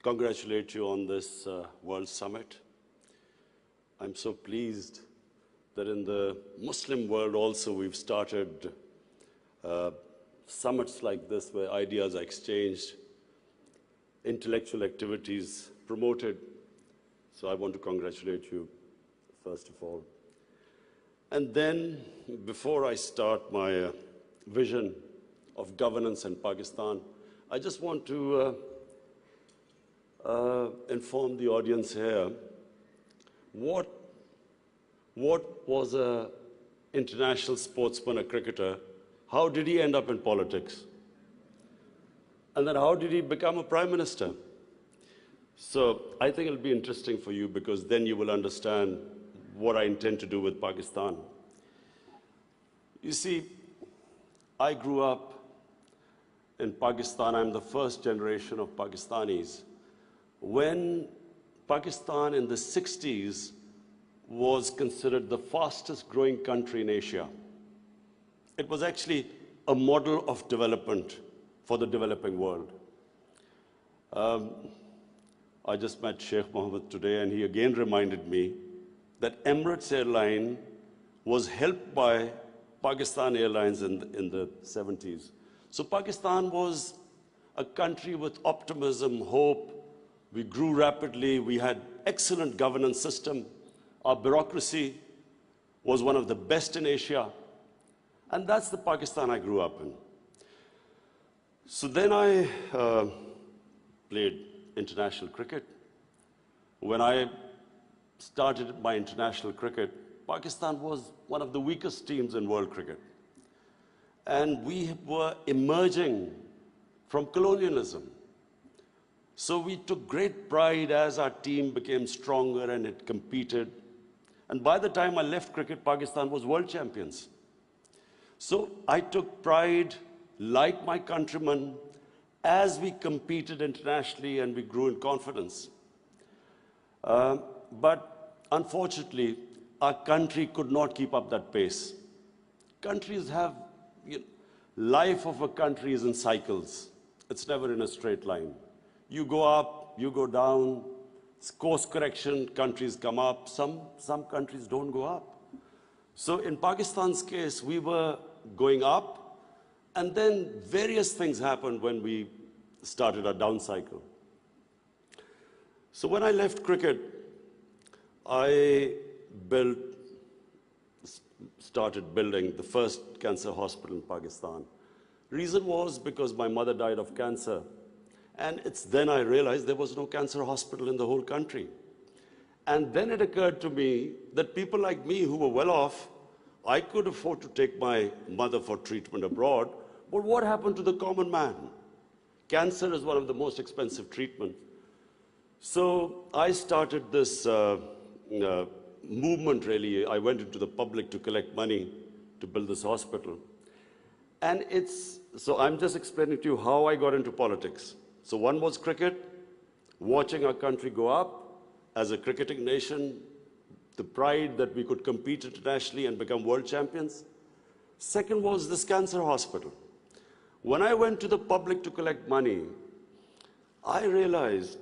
congratulate you on this World Summit. I'm so pleased that in the Muslim world also we've started summits like this where ideas are exchanged, intellectual activities promoted. So I want to congratulate you, first of all. And then, before I start my vision of governance in Pakistan, I just want to inform the audience here what was an international sportsman, a cricketer, how did he end up in politics? And then how did he become a prime minister? So I think it'll be interesting for you because then you will understand what I intend to do with Pakistan. You see, I grew up in Pakistan. I'm the first generation of Pakistanis. When Pakistan in the 60s was considered the fastest growing country in Asia. It was actually a model of development for the developing world. I just met Sheikh Mohammed today, and he again reminded me that Emirates Airline was helped by Pakistan Airlines in the 70s. So Pakistan was a country with optimism, hope. We grew rapidly. We had excellent governance system. Our bureaucracy was one of the best in Asia. And that's the Pakistan I grew up in. So then I played international cricket. When I started my international cricket, Pakistan was one of the weakest teams in world cricket. And we were emerging from colonialism. So we took great pride as our team became stronger and it competed. And by the time I left cricket, Pakistan was world champions. So I took pride, like my countrymen, as we competed internationally and we grew in confidence. But unfortunately, our country could not keep up that pace. Countries have, life of a country is in cycles. It's never in a straight line. You go up, you go down, course correction, countries come up, some countries don't go up. So in Pakistan's case, we were going up, and then various things happened when we started our down cycle. So when I left cricket, I started building the first cancer hospital in Pakistan. Reason was because my mother died of cancer. And it's then I realized there was no cancer hospital in the whole country. And then it occurred to me that people like me who were well off, I could afford to take my mother for treatment abroad, but what happened to the common man? Cancer is one of the most expensive treatments. So I started this movement, really. I went into the public to collect money to build this hospital. And so I'm just explaining to you how I got into politics. So one was cricket, watching our country go up as a cricketing nation, the pride that we could compete internationally and become world champions. Second was this cancer hospital. When I went to the public to collect money, I realized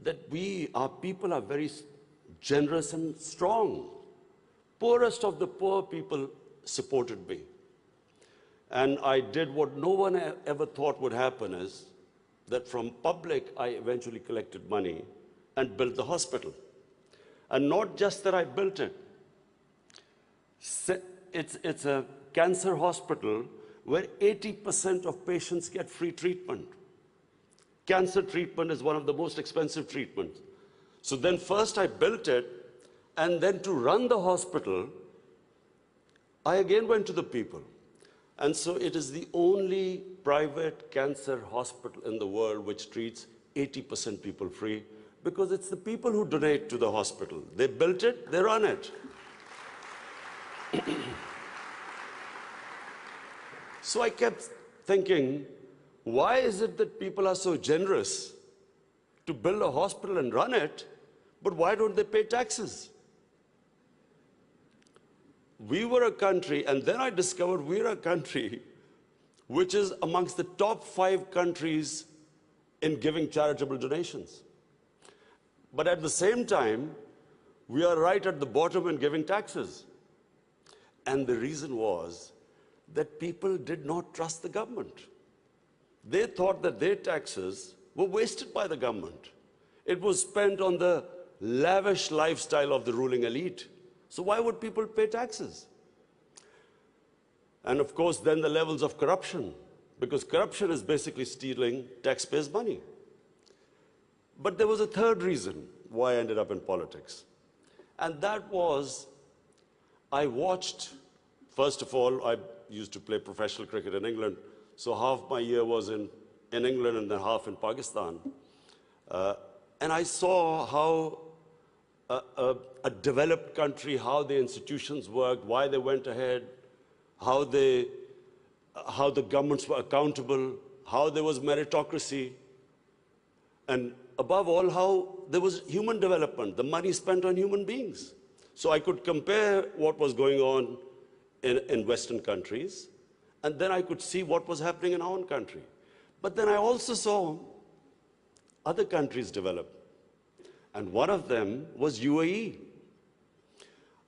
that our people are very generous and strong. Poorest of the poor people supported me. And I did what no one ever thought would happen, is that from public, I eventually collected money and built the hospital. And not just that I built it. It's a cancer hospital where 80% of patients get free treatment. Cancer treatment is one of the most expensive treatments. So then first I built it, and then to run the hospital, I again went to the people. And so it is the only private cancer hospital in the world which treats 80% people free, because it's the people who donate to the hospital. They built it, they run it. So I kept thinking, why is it that people are so generous to build a hospital and run it, but why don't they pay taxes? We were a country, and then I discovered we're a country which is amongst the top 5 countries in giving charitable donations. But at the same time, we are right at the bottom in giving taxes. And the reason was that people did not trust the government. They thought that their taxes were wasted by the government. It was spent on the lavish lifestyle of the ruling elite. So why would people pay taxes? And of course, then the levels of corruption, because corruption is basically stealing taxpayers' money. But there was a third reason why I ended up in politics. And that was, I watched, first of all, I used to play professional cricket in England, so half my year was in England and then half in Pakistan. And I saw how a developed country, how the institutions worked, why they went ahead, how the governments were accountable, how there was meritocracy, and above all, how there was human development, the money spent on human beings. So I could compare what was going on in Western countries, and then I could see what was happening in our own country. But then I also saw other countries develop, and one of them was UAE.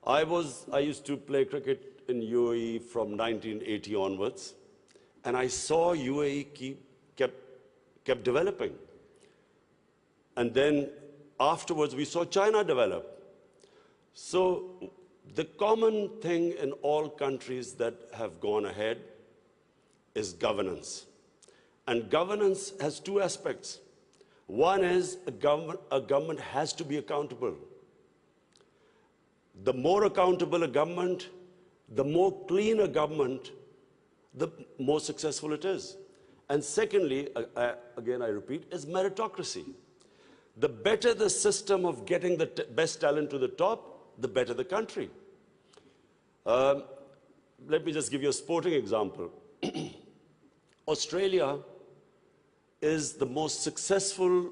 I used to play cricket in UAE from 1980 onwards, and I saw UAE kept developing. And then afterwards, we saw China develop. So the common thing in all countries that have gone ahead is governance. And governance has two aspects. One is a government has to be accountable. The more accountable a government, the more clean a government, the more successful it is. And secondly, again I repeat, is meritocracy. The better the system of getting the best talent to the top, the better the country. Let me just give you a sporting example. Australia is the most successful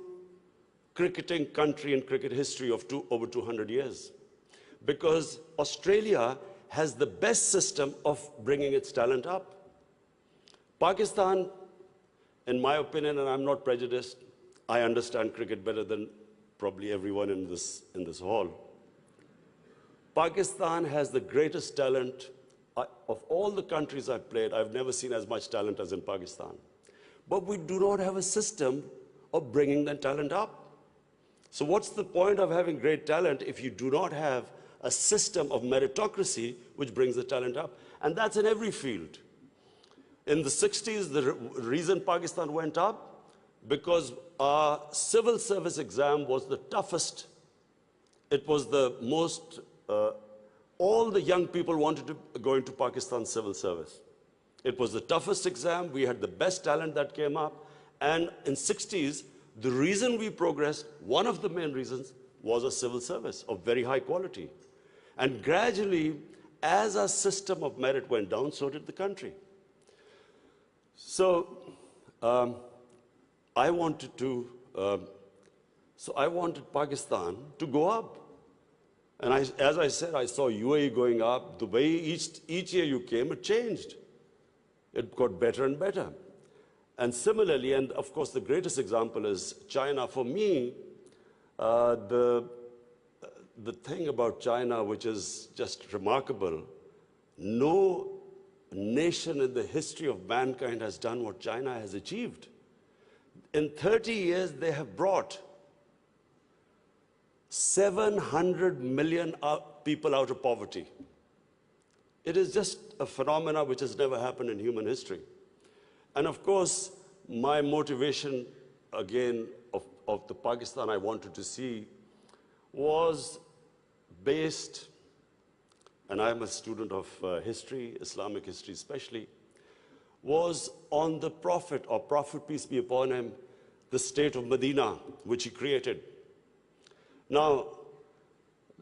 cricketing country in cricket history of over 200 years, because Australia has the best system of bringing its talent up. Pakistan, in my opinion, and I'm not prejudiced, I understand cricket better than probably everyone in this hall. Pakistan has the greatest talent. Of all the countries I've played, I've never seen as much talent as in Pakistan. But we do not have a system of bringing that talent up. So what's the point of having great talent if you do not have a system of meritocracy which brings the talent up? And that's in every field. In the 60s, the reason Pakistan went up, because our civil service exam was the toughest. It was the most, all the young people wanted to go into Pakistan civil service. It was the toughest exam. We had the best talent that came up. And in 60s, the reason we progressed, one of the main reasons, was a civil service of very high quality. And gradually, as our system of merit went down, so did the country. So I wanted Pakistan to go up. And as I said, I saw UAE going up. The way each year you came, it changed. It got better and better. And similarly, and of course the greatest example is China. For me, the thing about China, which is just remarkable, no nation in the history of mankind has done what China has achieved. In 30 years, they have brought 700 million people out of poverty. It is just a phenomenon which has never happened in human history. And of course, my motivation, again, of the Pakistan I wanted to see was based, and I'm a student of history, Islamic history especially, was on the Prophet, or Prophet, peace be upon him, the state of Medina, which he created. Now,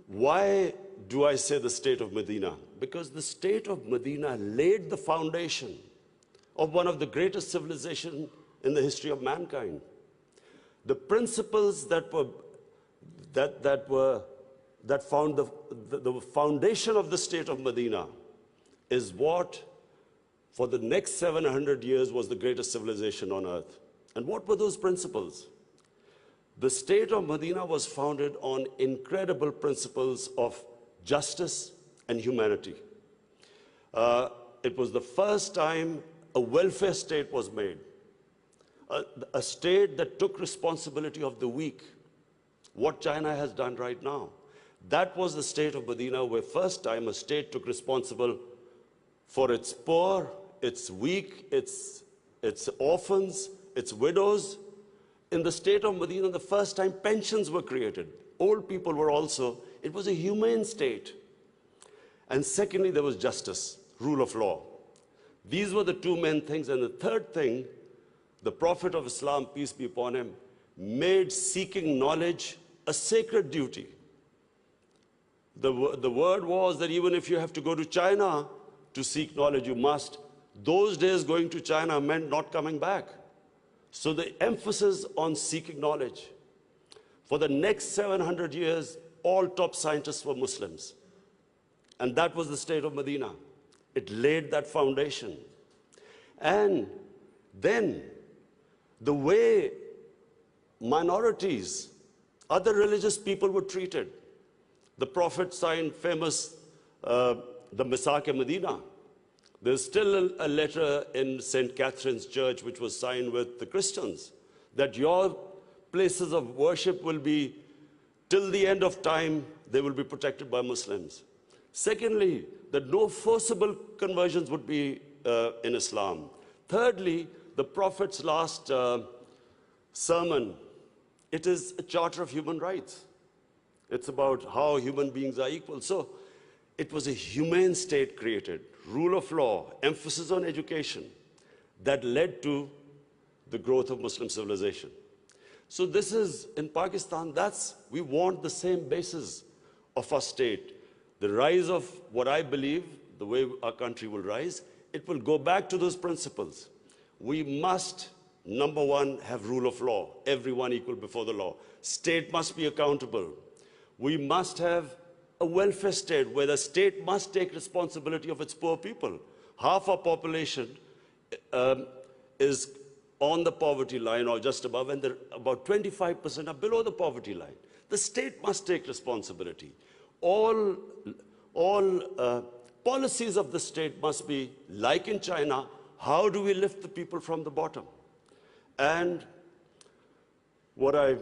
why do I say the state of Medina? Because the state of Medina laid the foundation of one of the greatest civilizations in the history of mankind. The principles that found the foundation of the state of Medina is what, for the next 700 years, was the greatest civilization on earth. And what were those principles? The state of Medina was founded on incredible principles of justice and humanity. It was the first time a welfare state was made, a state that took responsibility of the weak, what China has done right now. That was the state of Medina, where first time a state took responsible for its poor, its weak, its orphans, its widows. In the state of Medina, the first time pensions were created. Old people were also, it was a humane state. And secondly, there was justice, rule of law. These were the two main things. And the third thing, the Prophet of Islam, peace be upon him, made seeking knowledge a sacred duty. The word was that even if you have to go to China to seek knowledge, you must. Those days going to China meant not coming back. So the emphasis on seeking knowledge. For the next 700 years, all top scientists were Muslims. And that was the state of Medina. It laid that foundation. And then the way minorities, other religious people were treated. The Prophet signed famous, the Misaq-e-Medina. There's still a letter in St. Catherine's Church which was signed with the Christians that your places of worship will be, till the end of time, they will be protected by Muslims. Secondly, that no forcible conversions would be in Islam. Thirdly, the Prophet's last sermon, it is a charter of human rights. It's about how human beings are equal. So it was a humane state created, rule of law, emphasis on education, that led to the growth of Muslim civilization. So this is, in Pakistan, we want the same basis of our state. The rise of what I believe, the way our country will rise, it will go back to those principles. We must, number one, have rule of law, everyone equal before the law. State must be accountable. We must have a welfare state where the state must take responsibility of its poor people. Half our population is on the poverty line or just above, and about 25% are below the poverty line. The state must take responsibility. All policies of the state must be, like in China, how do we lift the people from the bottom? And the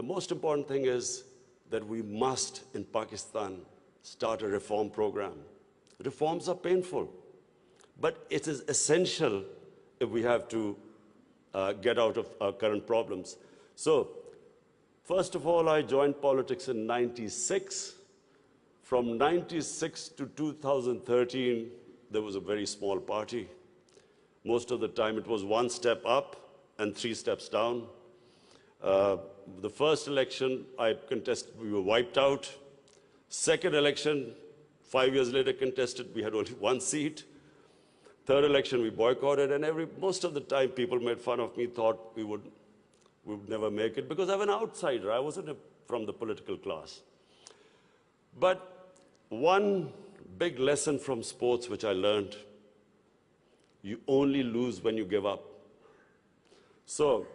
most important thing is that we must, in Pakistan, start a reform program. Reforms are painful, but it is essential if we have to get out of our current problems. So, first of all, I joined politics in '96. From '96 to 2013, there was a very small party. Most of the time, it was one step up and 3 steps down. The first election I contested, we were wiped out. Second election, 5 years later contested, we had only 1 seat. Third election, we boycotted, and most of the time people made fun of me, thought we would never make it, because I'm an outsider. I wasn't from the political class. But one big lesson from sports which I learned, you only lose when you give up. So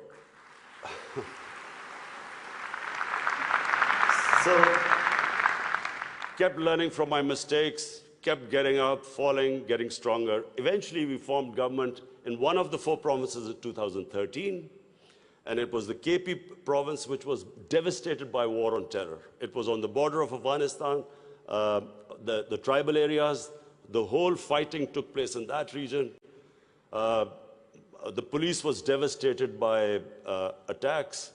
kept learning from my mistakes, kept getting up, falling, getting stronger. Eventually, we formed government in one of the 4 provinces in 2013, and it was the KP province, which was devastated by war on terror. It was on the border of Afghanistan, the tribal areas, the whole fighting took place in that region. The police was devastated by attacks.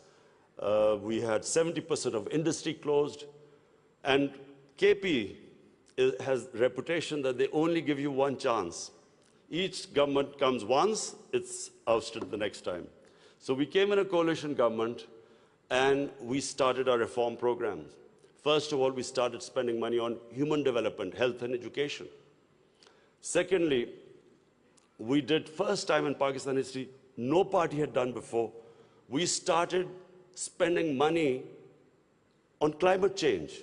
We had 70% of industry closed, and KP has a reputation that they only give you 1 chance. Each government comes once, it's ousted the next time. So we came in a coalition government, and we started our reform programs. First of all, we started spending money on human development, health and education. Secondly, we did, first time in Pakistan history, no party had done before, we started spending money on climate change.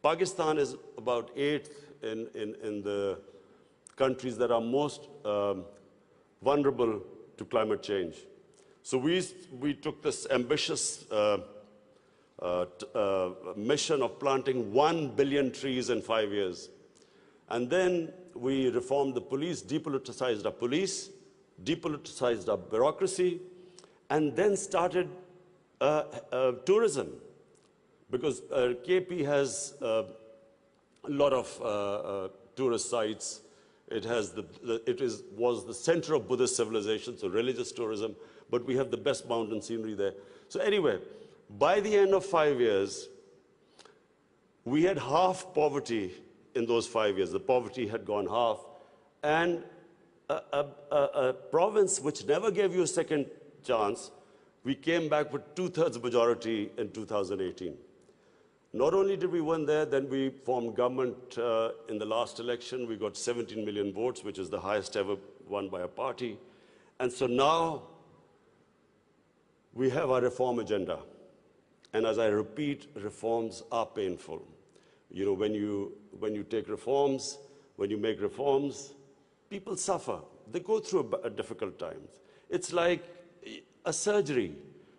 Pakistan is about 8th in the countries that are most vulnerable to climate change. So we took this ambitious mission of planting 1 billion trees in 5 years. And then we reformed the police, depoliticized our police, depoliticized our bureaucracy, and then started tourism. Because KP has a lot of tourist sites. It was the center of Buddhist civilization, so religious tourism, but we have the best mountain scenery there. So anyway, by the end of 5 years, we had half poverty in those 5 years. The poverty had gone half. And a province which never gave you a second chance, we came back with 2/3 majority in 2018. Not only did we win there, then we formed government in the last election. We got 17 million votes, which is the highest ever won by a party. And so now we have our reform agenda. And as I repeat, reforms are painful. You know, when you take reforms, when you make reforms, people suffer. They go through a difficult times. It's like a surgery.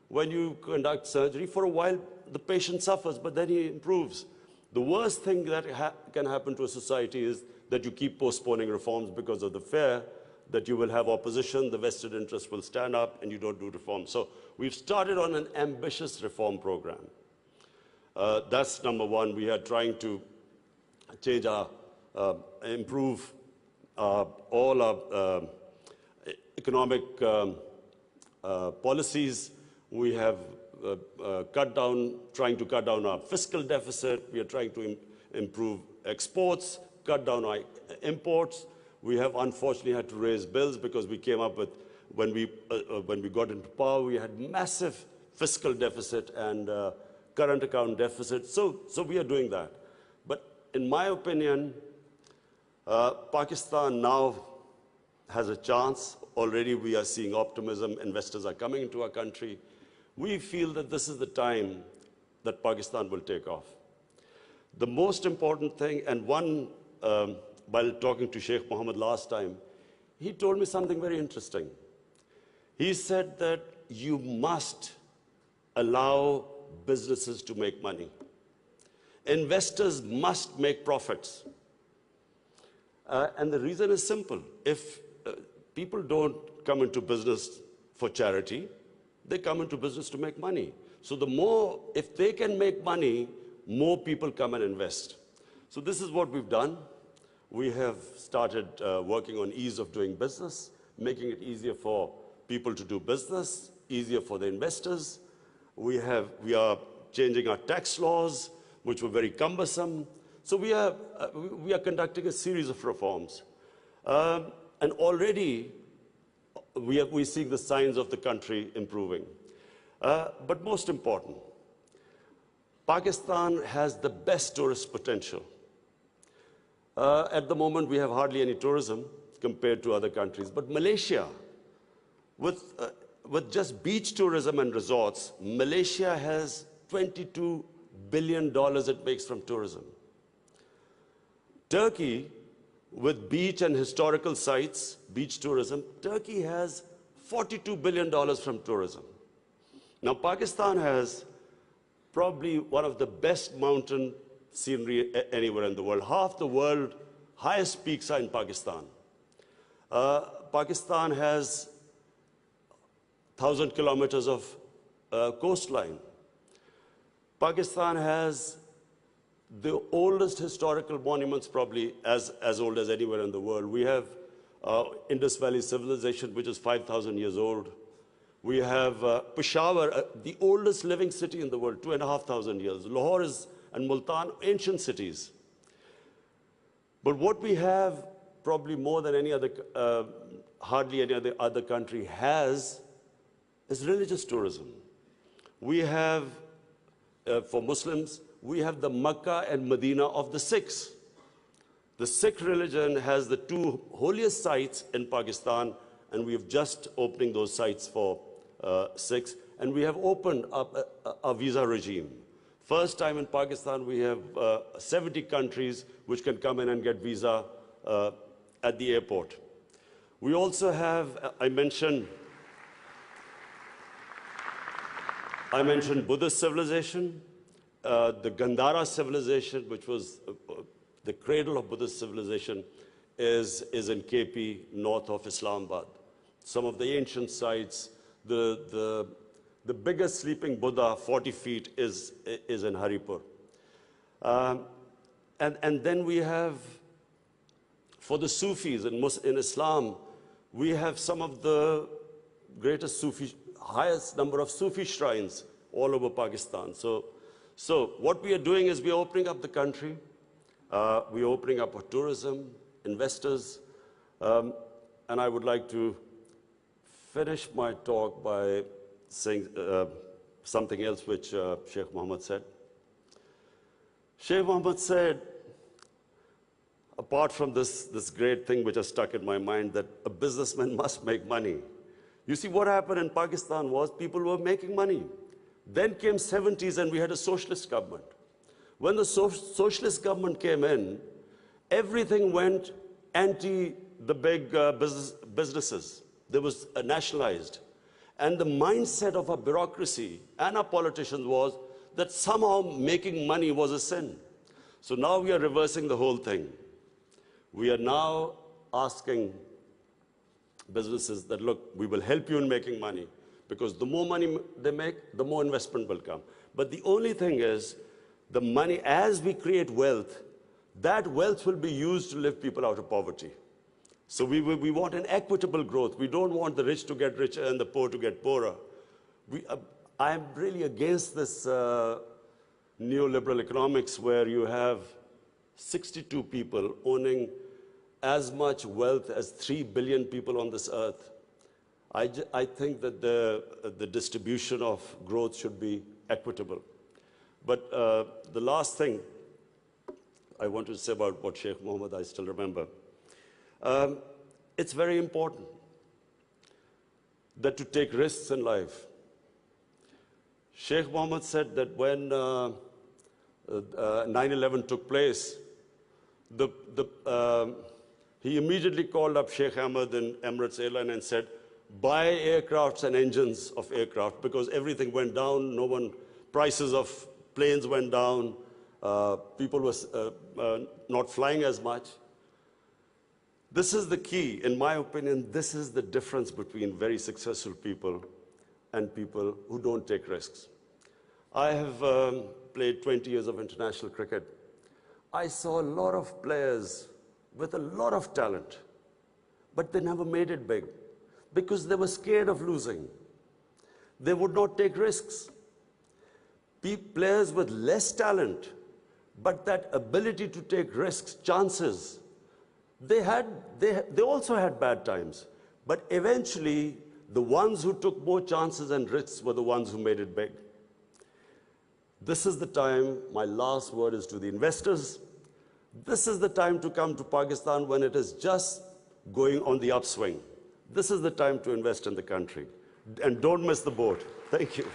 When you conduct surgery, for a while, the patient suffers, but then he improves. The worst thing that can happen to a society is that you keep postponing reforms because of the fear that you will have opposition, the vested interest will stand up, and you don't do reforms. So we've started on an ambitious reform program. That's number one. We are trying to change improve all our economic policies. We have trying to cut down our fiscal deficit. We are trying to improve exports, cut down our imports. We have unfortunately had to raise bills because we came up with, when we got into power, we had massive fiscal deficit and current account deficit. So we are doing that. But in my opinion, Pakistan now has a chance. Already we are seeing optimism. Investors are coming into our country. We feel that this is the time that Pakistan will take off. The most important thing, and while talking to Sheikh Mohammed last time, he told me something very interesting. He said that you must allow businesses to make money. Investors must make profits. And the reason is simple. If people don't come into business for charity, they come into business to make money. So if they can make money, more people come and invest. So this is what we've done. We have started working on ease of doing business, making it easier for people to do business, easier for the investors. We are changing our tax laws, which were very cumbersome. So we are conducting a series of reforms. And already we're seeing the signs of the country improving. But most important, Pakistan has the best tourist potential. At the moment, we have hardly any tourism compared to other countries. But Malaysia, with just beach tourism and resorts, Malaysia has $22 billion it makes from tourism. Turkey, with beach and historical sites, beach tourism, Turkey has $42 billion from tourism. Now, Pakistan has probably one of the best mountain scenery anywhere in the world. Half the world's highest peaks are in Pakistan. Pakistan has 1,000 kilometers of coastline. Pakistan has the oldest historical monuments, probably as old as anywhere in the world. We have Indus Valley civilization, which is 5,000 years old. We have Peshawar, the oldest living city in the world, 2,500 years. Lahore and Multan, ancient cities. But what we have, probably more than any other, hardly any other country has, is religious tourism. We have, for Muslims, we have the Makkah and Medina of the Sikhs. The Sikh religion has the two holiest sites in Pakistan, and we have just opening those sites for Sikhs. And we have opened up a visa regime. First time in Pakistan, we have 70 countries which can come in and get visa at the airport. We also have, I mentioned I mentioned Buddhist civilization, the Gandhara civilization, which was the cradle of Buddhist civilization, is in KP, north of Islamabad. Some of the ancient sites, the biggest sleeping Buddha, 40 feet, is in Haripur. And then we have, for the Sufis in Islam, we have some of the greatest Sufi, highest number of Sufi shrines all over Pakistan. So what we are doing is we are opening up the country. We are opening up for tourism, investors. And I would like to finish my talk by saying something else which Sheikh Mohammed said. Sheikh Mohammed said, apart from this great thing which has stuck in my mind, that a businessman must make money. You see, what happened in Pakistan was people were making money. Then came 70s and we had a socialist government. When the socialist government came in, everything went anti the big businesses. They was nationalized. And the mindset of our bureaucracy and our politicians was that somehow making money was a sin. So now we are reversing the whole thing. We are now asking businesses that, look, we will help you in making money, because the more money they make, the more investment will come. But the only thing is, the money, as we create wealth, that wealth will be used to lift people out of poverty. So we want an equitable growth. We don't want the rich to get richer and the poor to get poorer. I'm really against this neoliberal economics where you have 62 people owning as much wealth as 3 billion people on this earth. I think that the distribution of growth should be equitable. But the last thing I want to say about what Sheikh Mohammed, I still remember. It's very important that to take risks in life. Sheikh Mohammed said that when 9/11 took place, he immediately called up Sheikh Ahmed in Emirates Airline and said, buy aircrafts and engines of aircraft, because everything went down. Prices of planes went down. People were not flying as much. This is the key. In my opinion, this is the difference between very successful people and people who don't take risks. I have played 20 years of international cricket. I saw a lot of players with a lot of talent, but they never made it big because they were scared of losing. They would not take risks. Players with less talent, but that ability to take risks, chances, they also had bad times. But eventually, the ones who took more chances and risks were the ones who made it big. This is the time, my last word is to the investors. This is the time to come to Pakistan when it is just going on the upswing. This is the time to invest in the country. And don't miss the boat. Thank you.